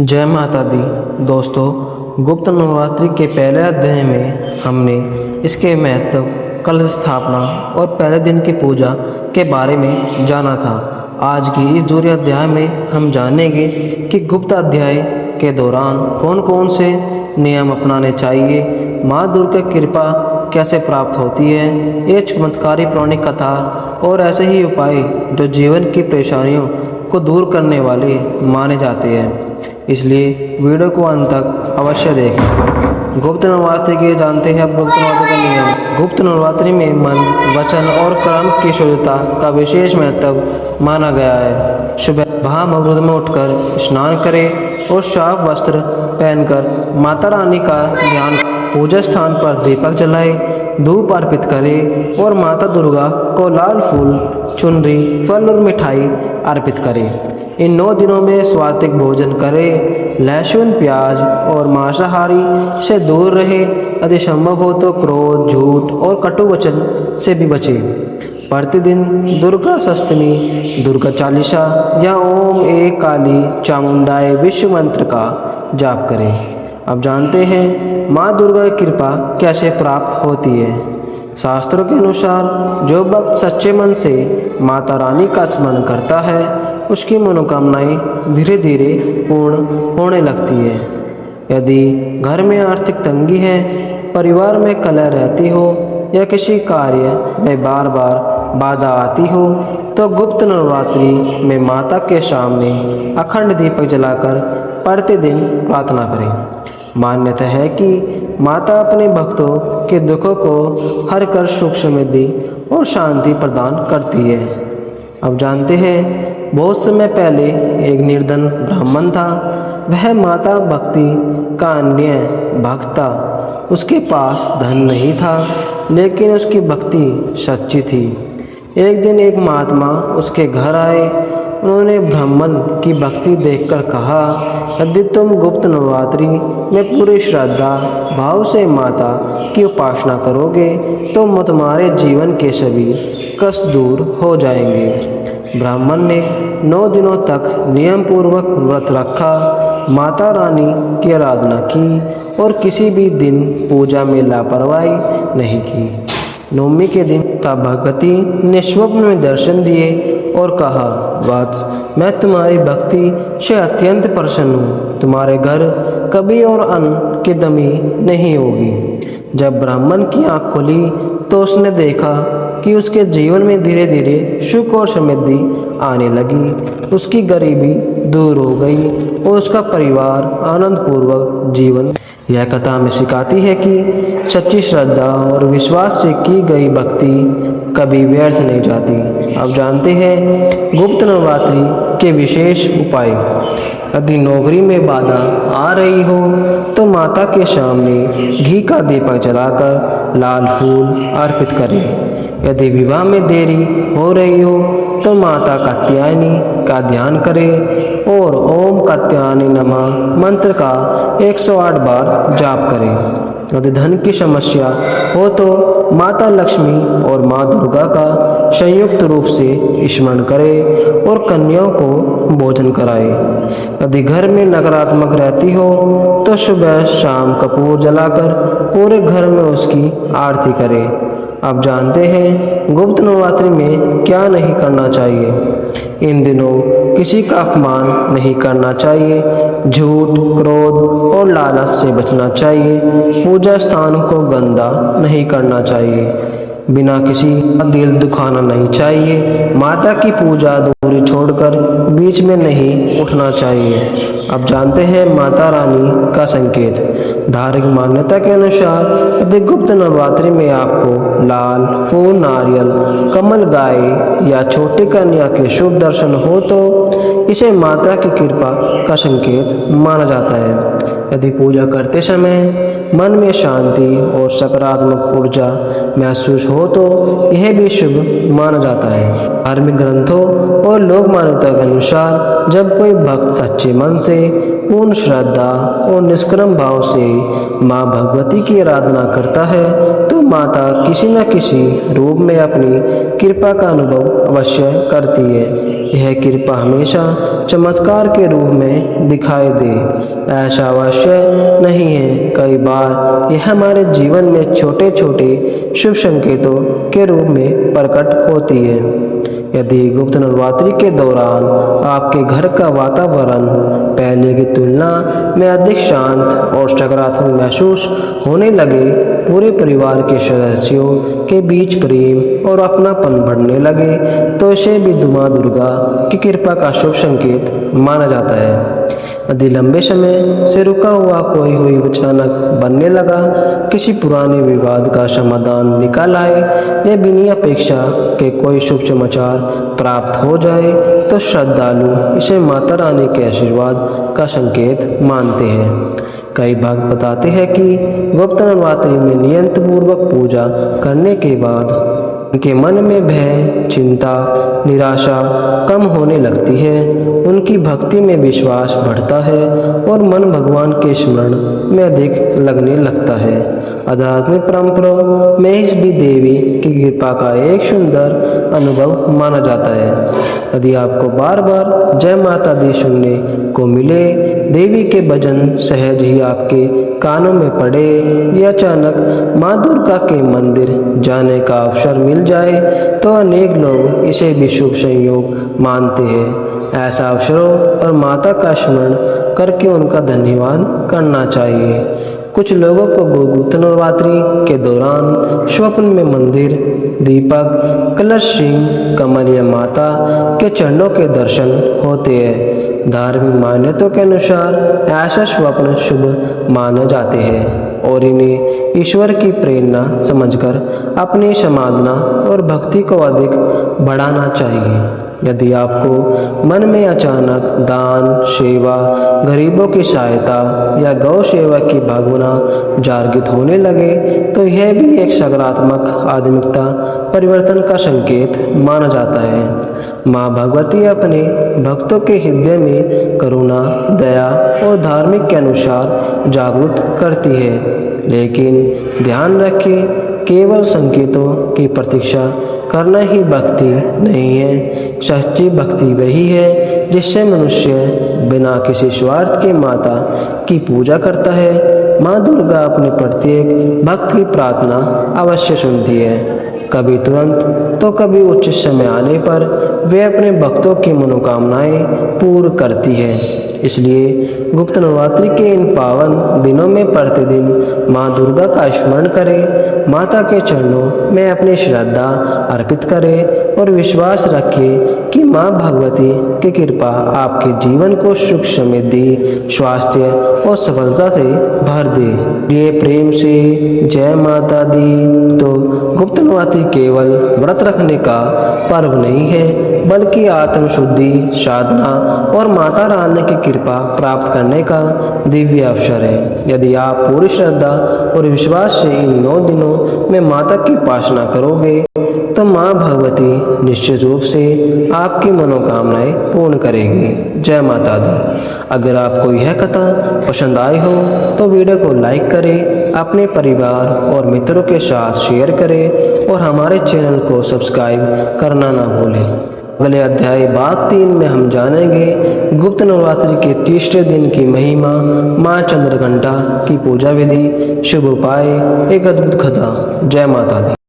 जय माता दी। दोस्तों, गुप्त नवरात्रि के पहले अध्याय में हमने इसके महत्व, कलश स्थापना और पहले दिन की पूजा के बारे में जाना था। आज की इस दूसरे अध्याय में हम जानेंगे कि गुप्त अध्याय के दौरान कौन कौन से नियम अपनाने चाहिए, माँ दुर्गा की कृपा कैसे प्राप्त होती है, ये चमत्कारी पौराणिक कथा और ऐसे ही उपाय जो जीवन की परेशानियों को दूर करने वाले माने जाते हैं। इसलिए वीडियो को अंत तक अवश्य देखें। गुप्त नवरात्रि के जानते हैं अब गुप्त नवरात्रि का नियम। गुप्त नवरात्रि में मन, वचन और कर्म की शुद्धता का विशेष महत्व माना गया है। सुबह मुहूर्त में उठकर स्नान करें और साफ वस्त्र पहनकर माता रानी का ध्यान, पूजा स्थान पर दीपक जलाएं, धूप अर्पित करें और माता दुर्गा को लाल फूल, चुनरी, फल और मिठाई अर्पित करें। इन 9 दिनों में सात्विक भोजन करें, लहसुन, प्याज और मांसाहारी से दूर रहे। यदि संभव हो तो क्रोध, झूठ और कटु वचन से भी बचें। प्रतिदिन दुर्गा सप्तमी, दुर्गा चालीसा या ओम एक काली चामुंडाय विश्व मंत्र का जाप करें। अब जानते हैं माँ दुर्गा की कृपा कैसे प्राप्त होती है। शास्त्रों के अनुसार जो भक्त सच्चे मन से माता रानी का स्मरण करता है, उसकी मनोकामनाएं धीरे धीरे पूर्ण होने लगती है। यदि घर में आर्थिक तंगी है, परिवार में कलह रहती हो या किसी कार्य में बार बार बाधा आती हो, तो गुप्त नवरात्रि में माता के सामने अखंड दीपक जलाकर प्रतिदिन प्रार्थना करें। मान्यता है कि माता अपने भक्तों के दुखों को हर कर सुख समृद्धि और शांति प्रदान करती है। अब जानते हैं, बहुत समय पहले एक निर्धन ब्राह्मण था। वह माता भक्ति का अन्य भक्त था। उसके पास धन नहीं था, लेकिन उसकी भक्ति सच्ची थी। एक दिन एक महात्मा उसके घर आए। उन्होंने ब्राह्मण की भक्ति देखकर कहा, यदि तुम गुप्त नवरात्रि में पूरी श्रद्धा भाव से माता की उपासना करोगे तो तुम्हारे जीवन के सभी कष्ट दूर हो जाएंगे। ब्राह्मण ने 9 दिनों तक नियम पूर्वक व्रत रखा, माता रानी की आराधना की और किसी भी दिन पूजा में लापरवाही नहीं की। नवमी के दिन तब भगवती ने स्वप्न में दर्शन दिए और कहा, वत्स, मैं तुम्हारी भक्ति से अत्यंत प्रसन्न हूँ। तुम्हारे घर कभी और अन्न की कमी नहीं होगी। जब ब्राह्मण की आँख खुली तो उसने देखा कि उसके जीवन में धीरे धीरे सुख और समृद्धि आने लगी। उसकी गरीबी दूर हो गई और उसका परिवार आनंद पूर्वक जीवन। यह कथा हमें सिखाती है कि सच्ची श्रद्धा और विश्वास से की गई भक्ति कभी व्यर्थ नहीं जाती। अब जानते हैं गुप्त नवरात्रि के विशेष उपाय। यदि नौकरी में बाधा आ रही हो तो माता के सामने घी का दीपक जलाकर लाल फूल अर्पित करें। यदि विवाह में देरी हो रही हो तो माता कात्यायनी का ध्यान करें और ओम कात्यायनी नमः मंत्र का 108 बार जाप करें। यदि धन की समस्या हो तो माता लक्ष्मी और माँ दुर्गा का संयुक्त रूप से स्मरण करें और कन्याओं को भोजन कराएं। यदि घर में नकारात्मक रहती हो तो सुबह शाम कपूर जलाकर पूरे घर में उसकी आरती करें। अब जानते हैं गुप्त नवरात्रि में क्या नहीं करना चाहिए। इन दिनों किसी का अपमान नहीं करना चाहिए, झूठ, क्रोध और लालच से बचना चाहिए, पूजा स्थान को गंदा नहीं करना चाहिए, बिना किसी का दिल दुखाना नहीं चाहिए, माता की पूजा दूरी छोड़कर बीच में नहीं उठना चाहिए। अब जानते हैं माता रानी का संकेत। धार्मिक मान्यता के अनुसार यदि गुप्त नवरात्रि में आपको लाल फूल, नारियल, कमल, गाय या छोटी कन्या के शुभ दर्शन हो तो इसे माता की कृपा का संकेत माना जाता है। यदि पूजा करते समय मन में शांति और सकारात्मक ऊर्जा महसूस हो तो यह भी शुभ माना जाता है। धार्मिक ग्रंथों और लोक मान्यता के अनुसार जब कोई भक्त सच्चे मन से, पूर्ण श्रद्धा और निष्कर्म भाव से माँ भगवती की आराधना करता है तो माता किसी न किसी रूप में अपनी कृपा का अनुभव अवश्य करती है। यह कृपा हमेशा चमत्कार के रूप में दिखाई दे। ऐसा अवश्य नहीं है, कई बार यह हमारे जीवन में छोटे छोटे शुभ संकेतों के रूप में प्रकट होती है। यदि गुप्त नवरात्रि के दौरान आपके घर का वातावरण पहले की तुलना में अधिक शांत और सकारात्मक महसूस होने लगे, पूरे परिवार के सदस्यों के बीच प्रेम और अपनापन बढ़ने लगे, तो इसे भी माँ दुर्गा की कृपा का शुभ संकेत माना जाता है। यदि लंबे समय से रुका हुआ कोई अचानक बनने लगा, किसी पुराने विवाद का समाधान निकल आए या बिना अपेक्षा के कोई शुभ समाचार प्राप्त हो जाए, तो श्रद्धालु इसे माता रानी के आशीर्वाद का संकेत मानते हैं। कई भक्त बताते हैं कि गुप्त नवरात्रि में नियंत्रपूर्वक पूजा करने के बाद उनके मन में भय, चिंता, निराशा कम होने लगती है, उनकी भक्ति में विश्वास बढ़ता है और मन भगवान के स्मरण में अधिक लगने लगता है। आध्यात्मिक परंपराओं में इस भी देवी की कृपा का एक सुंदर अनुभव माना जाता है। यदि आपको बार बार जय माता दी सुनने को मिले, देवी के भजन सहज ही आपके कानों में पड़े या अचानक माँ दुर्गा के मंदिर जाने का अवसर मिल जाए, तो अनेक लोग इसे भी शुभ संयोग मानते हैं। ऐसा अवसरों पर माता का स्मरण करके उनका धन्यवाद करना चाहिए। कुछ लोगों को गुप्त नवरात्रि के दौरान स्वप्न में मंदिर, दीपक, कलश, सिंह, कमल या माता के चरणों के दर्शन होते हैं। धार्मिक मान्यताओं के अनुसार ऐसा स्वप्न शुभ माने जाते हैं और इन्हें ईश्वर की प्रेरणा समझकर अपनी साधना और भक्ति को अधिक बढ़ाना चाहिए। यदि आपको मन में अचानक दान, सेवा, गरीबों की सहायता या गौ सेवा की भावना जागृत होने लगे, तो यह भी एक सकारात्मक आध्यात्मिकता परिवर्तन का संकेत माना जाता है। माँ भगवती अपने भक्तों के हृदय में करुणा, दया और धार्मिक के अनुसार जागृत करती है, लेकिन ध्यान रखें, केवल संकेतों की प्रतीक्षा करना ही भक्ति नहीं है। सच्ची भक्ति वही है जिससे मनुष्य बिना किसी स्वार्थ के माता की पूजा करता है। माँ दुर्गा अपने प्रत्येक भक्त की प्रार्थना अवश्य सुनती है, कभी तुरंत तो कभी उचित समय आने पर वे अपने भक्तों की मनोकामनाएं पूर्ण करती है। इसलिए गुप्त नवरात्रि के इन पावन दिनों में प्रतिदिन माँ दुर्गा का स्मरण करें, माता के चरणों में अपनी श्रद्धा अर्पित करें और विश्वास रखें कि माँ भगवती की कृपा आपके जीवन को सुख, समृद्धि, स्वास्थ्य और सफलता से भर दे। ये प्रेम से जय माता दी। तो गुप्त नवरात्रि केवल व्रत रखने का पर्व नहीं है, बल्कि आत्मशुद्धि, साधना और माता रानी की कृपा प्राप्त करने का दिव्य अवसर है। यदि आप पूरी श्रद्धा और विश्वास से इन 9 दिनों में माता की उपासना करोगे, तो माँ भगवती निश्चित रूप से आपकी मनोकामनाएं पूर्ण करेगी। जय माता दी। अगर आपको यह कथा पसंद आई हो तो वीडियो को लाइक करें, अपने परिवार और मित्रों के साथ शेयर करें और हमारे चैनल को सब्सक्राइब करना ना भूलें। अगले अध्याय भाग 3 में हम जानेंगे गुप्त नवरात्रि के तीसरे दिन की महिमा, माँ चंद्रघंटा की पूजा विधि, शुभ उपाय, एक अद्भुत कथा। जय माता दी।